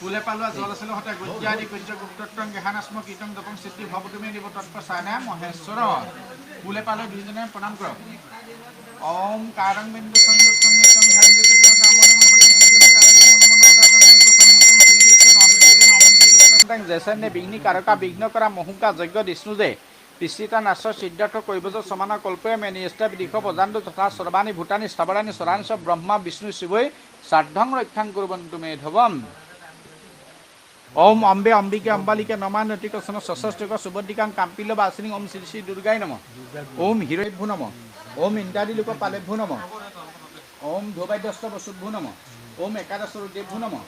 Pule palwa jolaselo hota gujjadi kujja guptatang gehanasmo kitang dapang siddhi bhavatume nibo tatpasana moheshwara pule palwa duijone pranam karo om karang bindu sangyuktam nitam dhyayate kamadam mohatan jaisanne bigni karaka bigno kara mohunka jogyo disnuje Pisita Nasr Siddhartha Koibojo Samana Kolpe Maniesta Vidikho Bojando Totha Sarvani Bhutani Stabarani Soransha Brahma Vishnu Shivoi Sadhang Rakkhang Kurbantu Medhavam Om Ambe Ambike Ambalike Namanati Kasana Sasastika Subadikang Kampila Basini Om Sri Durgai Namo Om Hirai Bhunamo Om Indadi Luka Pale Bhunamo Om Dhobai Dasta Basud Bhunamo Om Ekadasuru Dev Bhunamo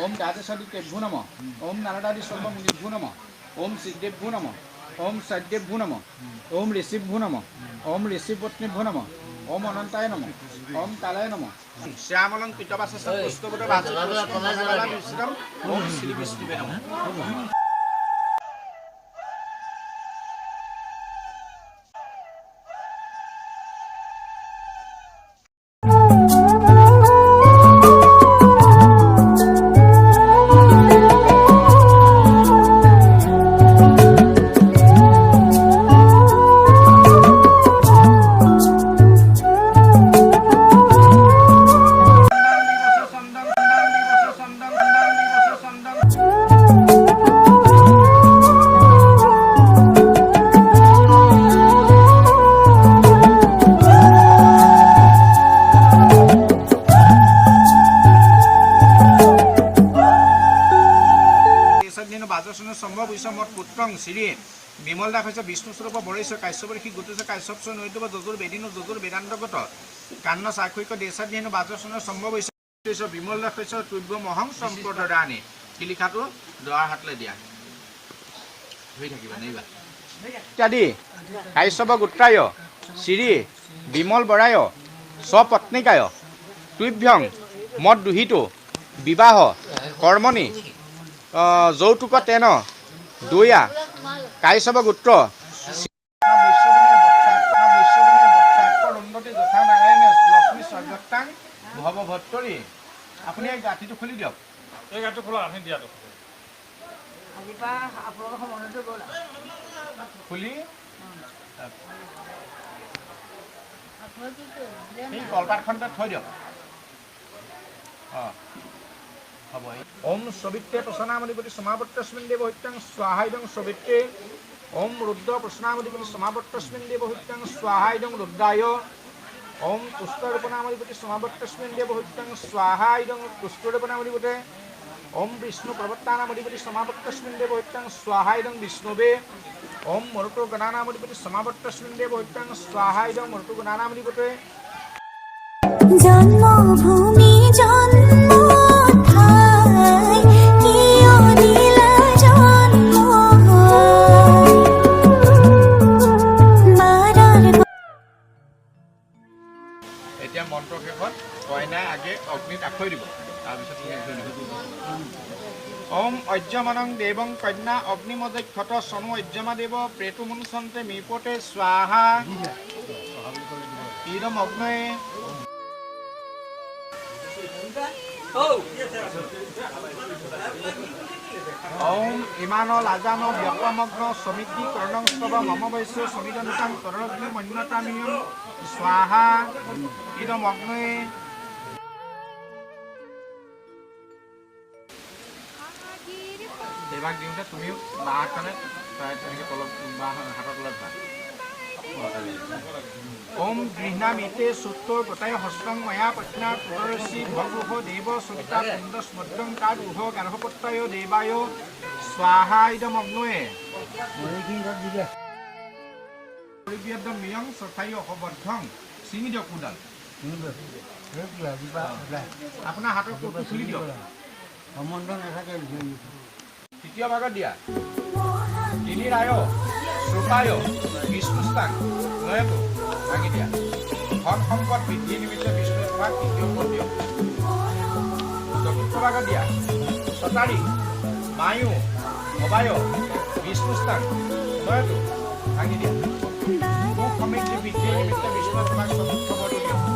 Om Dadasadi Dev Bhunamo Om Naradadi Sarva Muni Bhunamo Om Siddev Bhunamo Om Saddev Bhunamo Om Rishiv Bhunamo Om Rishiv Patni Bhunamo Om Anantaya Namo Om Kalaya Namo Syamalang Pitavasa Pustabuddha Vasu Om Sri Vishnu Namo Siri Bimal da Fesa Vishnu Surupa Boris Kaisopur Higutus Kaisopso Noidova Dozur Bedino Dozur Vedanta Goto Kanna Sakwiko Desadino Bazosuna Sombo Bimal da Fesa Tubo Moham Samprodani Kilikato Doa Hatledia Jadi Kaisoba Gutrayo Siri Bimal Borayo Sopatnikayo Tuibyong Mod Duhito Bibaho Kormoni Zoutuka Teno Duya Kaisaba Gutro Bhava Bhattori আপনি এই গাঠিটো খুলি দিয়ক এই গাঠিটো খোলা আপনি দিয়া তো আজিপা আপোনালোকৰ মনটো গলা খুলি এই কলপাতখনতে থৈ দিয়ক Om Sobitte Prasanamadiputi Samavattasmin Devahityang Swahaidang Sobitte Om Ruddha Prasanamadiputi Samavattasmin Devahityang Swahaidang Ruddayo Om Pushtarupanamadipati Samavattasmin Devahityang Swahaidang Pushtarupanamadipati Om Vishnu Pravattanamadiputi Samavattasmin Devahityang Swahaidang Vishnube ओम मरुतो गणानामधिपति समावर्तस्मिन् देव उत्तां स्वाहा इदं मरुतो गणानामधिपते जन्मभूमि जन्म ठाई किय दिला जन्म मारार এতিয়া মন্ত্ৰ শেষত কইনাই আগে অগ্নিত আখৈ দিব তাৰপিছত ओम अज्यमनं देवं कन्या अग्निमदक्षत सनु अज्यमा देव प्रेतु मुनसन्ते मीपटे स्वाहा इदम अग्नये ओम इमानो लाजानो व्यक्तमग्न समिति करणं स्तव मम वैश्य समिदन्तं तरणग्नि मन्यतामियं स्वाहा इदम अग्नये देवाक दिওঁতে তুমিও বাঁহ কানে তেনেকৈ তলত বাঁহ হাতৰ তলত ভা ओम गृह्णामिते सुत्तो गोटाय हस्तং मया पत्ना पुररसि भगुह देव सुता कुन्दस्मद्रं कारुह गार्हपत्तयो देवाय स्वाहा इदम अग्नये परिव्यद्ध मियं सथाय अहबद्धं सिंगिद कुडाल আপোনাৰ হাতৰ কোটটো খুলি দিয়ক সম্বন্ধ নাথাকে তৃতীয় ভাগত দিয়া তিনি ৰায় শ্ৰোতায় বিষ্ণুস্থান নয়তো ভাঙি দিয়া ধন সম্পদ বৃদ্ধি নিমিত্তে বিষ্ণু তোমাক তৃতীয় পদ দিয়ক চতুৰ্থ ভাগত দিয়া ছটাৰী মায়ু অবায় বিষ্ণুস্থান নয়তো ভাঙি দিয়া সুখ সমৃদ্ধি বৃদ্ধি নিমিত্তে বিষ্ণু তোমাক চতুৰ্থ পদ দিয়ক